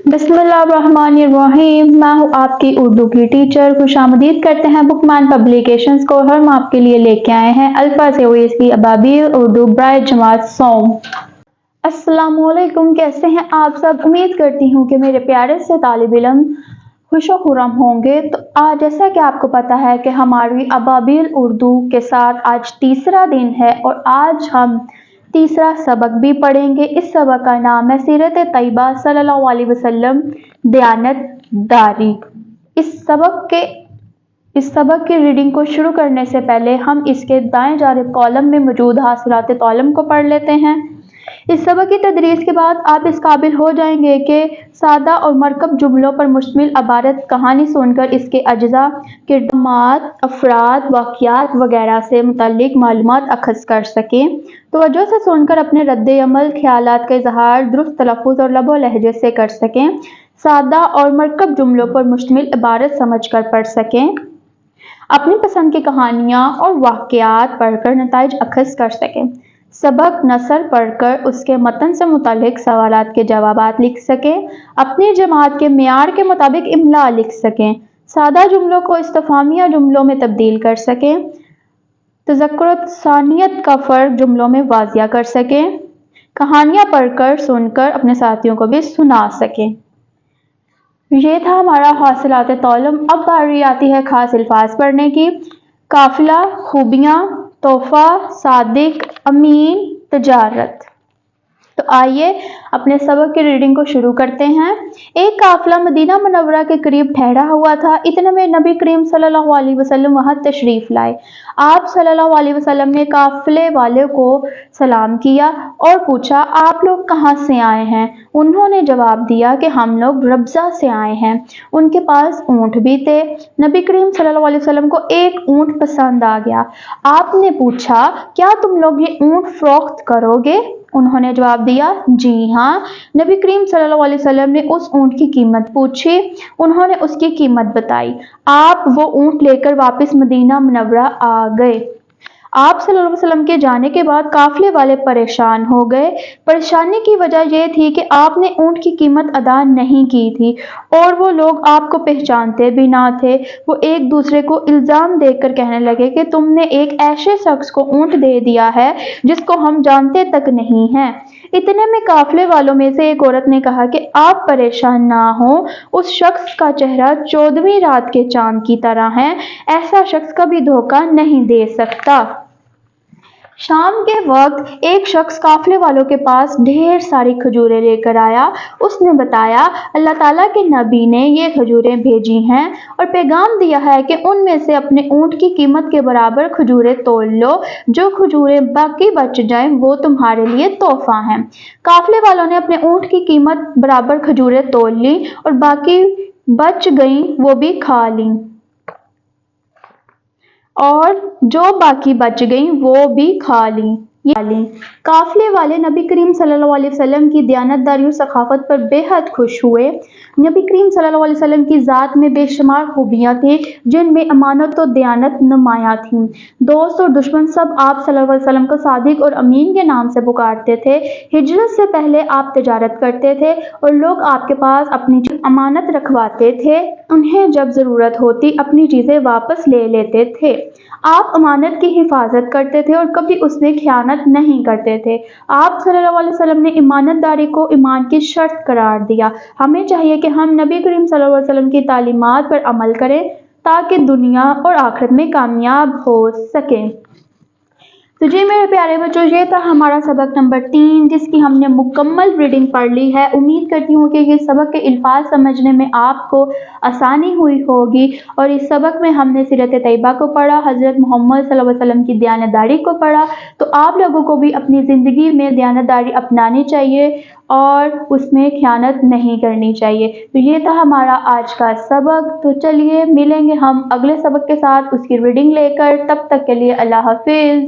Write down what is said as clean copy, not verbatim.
बिस्मिल्लाहिर्रहमानिर्रहीम। मैं हूँ आपकी उर्दू की टीचर। खुशामदीद करते हैं बुकमान पब्लिकेशंस को। हम आपके लिए लेके आए हैं अल्फा से हुई इसकी अबाबिल उर्दू ब्राय जमात सौम। अस्सलामुअलैकुम, कैसे हैं आप सब? उम्मीद करती हूँ कि मेरे प्यारे से तालिब इल्म खुशो खुर्रम होंगे। तो आज जैसा कि आपको पता है कि हमारी अबाबिल उर्दू के साथ आज तीसरा दिन है और आज हम तीसरा सबक भी पढ़ेंगे। इस सबक का नाम है सीरत तैयबा सल्लल्लाहु अलैहि वसल्लम दयानतदारी। इस सबक की रीडिंग को शुरू करने से पहले हम इसके दाएं जानिब कॉलम में मौजूद हासिलात तौलम को पढ़ लेते हैं। इस सबक की तदरीस के बाद आप इस काबिल हो जाएंगे कि सादा और मरकब जुमलों पर मुश्तमिल अबारत कहानी सुनकर इसके अज्जा, किरदार, अफराद, वाक़ियात वगैरह से मुतल्लिक मालूमात अखज़ कर सकें। तवज्जो से सुनकर अपने रद्द अमल, ख्यालात का इजहार दुरुस्त तलफ़्फ़ुज़ और लबो लहजे से कर सकें। सादा और मरकब जुमलों पर मुश्तमिल इबारत समझ कर पढ़ सकें। अपनी पसंद की कहानियाँ और वाक़ियात पढ़कर नताइज अखज़ कर सकें। सबक नसर पढ़कर उसके मतन से मुतालिक सवालात के जवाबात लिख सकें। अपनी जमात के मेयार के मुताबिक इमला लिख सकें। सादा जुमलों को इस्तिफ़हामिया जुमलों में तब्दील कर सकें। तज़क्कुर सानियत का फ़र्क जुमलों में वाज़िया कर सकें। कहानियाँ पढ़कर सुनकर अपने साथियों को भी सुना सकें। ये था हमारा हासिलात तौलम। अब बारी आती है खास अल्फाज पढ़ने की। काफिला, खूबियाँ, तोहफा, सादिक, अमीन, तजारत। तो आइए अपने सबक की रीडिंग को शुरू करते हैं। एक काफिला मदीना मुनव्वरा के करीब ठहरा हुआ था। इतने में नबी करीम सल्लल्लाहु अलैहि वसल्लम वहां तशरीफ लाए। आप सल्लल्लाहु अलैहि वसल्लम ने काफिले वाले को सलाम किया और पूछा, आप लोग कहाँ से आए हैं? उन्होंने जवाब दिया कि हम लोग रब्जा से आए हैं। उनके पास ऊँट भी थे। नबी करीम सल्लल्लाहु अलैहि वसल्लम को एक ऊँट पसंद आ गया। आपने पूछा, क्या तुम लोग ये ऊँट फरोख्त करोगे? उन्होंने जवाब दिया, जी हाँ। नबी करीम सल्लल्लाहु अलैहि वसल्लम ने उस ऊँट की कीमत पूछी। उन्होंने उसकी कीमत बताई। आप वो ऊँट लेकर वापस मदीना मुनव्वरा आ गए। आप सल्लल्लाहु अलैहि वसल्लम के जाने के बाद काफिले वाले परेशान हो गए। परेशानी की वजह यह थी कि आपने ऊँट की कीमत अदा नहीं की थी और वो लोग आपको पहचानते भी ना थे। वो एक दूसरे को इल्ज़ाम देकर कहने लगे कि तुमने एक ऐसे शख्स को ऊँट दे दिया है जिसको हम जानते तक नहीं हैं। इतने में काफिले वालों में से एक औरत ने कहा कि आप परेशान ना हो, उस शख्स का चेहरा 14वीं रात के चांद की तरह है। ऐसा शख्स कभी धोखा नहीं दे सकता। शाम के वक्त एक शख्स काफिले वालों के पास ढेर सारी खजूरें लेकर आया। उसने बताया, अल्लाह ताला के नबी ने ये खजूरें भेजी हैं और पैगाम दिया है कि उनमें से अपने ऊँट की कीमत के बराबर खजूरें तोल लो। जो खजूरें बाकी बच जाएं वो तुम्हारे लिए तोहफा हैं। काफिले वालों ने अपने ऊँट की कीमत बराबर खजूरें तोल ली और बाकी बच गईं वो भी खा लीं और जो बाकी बच गईं वो भी खा लीं। काफिले वाले नबी करीम सल्लल्लाहु अलैहि वसल्लम की दयानतदारी और सखावत पर बेहद खुश हुए। नबी करीम सल्लल्लाहु अलैहि वसल्लम की ज़ात में बेशुमार खूबियाँ थीं जिनमें अमानत और दयानत नुमायाँ थीं। दोस्त और दुश्मन सब आप सल्लल्लाहु अलैहि वसल्लम को सादिक और अमीन के नाम से पुकारते थे। हिजरत से पहले आप तिजारत करते थे और लोग आपके पास अपनी अमानत रखवाते थे। उन्हें जब ज़रूरत होती अपनी चीज़ें वापस ले लेते थे। आप अमानत की हिफाजत करते थे और कभी उसमें खयानत नहीं करते थे। आप सल्लल्लाहु अलैहि वसल्लम ने ईमानदारी को ईमान की शर्त करार दिया। हमें चाहिए कि हम नबी करीम सल्लल्लाहु अलैहि वसल्लम की तालीमात पर अमल करें ताकि दुनिया और आखिरत में कामयाब हो सकें। तो जी मेरे प्यारे बच्चों, ये था हमारा सबक नंबर 3 जिसकी हमने मुकम्मल रीडिंग पढ़ ली है। उम्मीद करती हूँ कि ये सबक के अल्फाज समझने में आपको आसानी हुई होगी। और इस सबक में हमने सीरत तैयबा को पढ़ा, हज़रत मोहम्मद सल्लल्लाहु अलैहि वसल्लम की दयानतदारी को पढ़ा। तो आप लोगों को भी अपनी ज़िंदगी में दयानतदारी अपनानी चाहिए और उसमें खयानत नहीं करनी चाहिए। तो ये था हमारा आज का सबक। तो चलिए मिलेंगे हम अगले सबक के साथ उसकी रीडिंग लेकर। तब तक के लिए अल्लाह हाफिज़।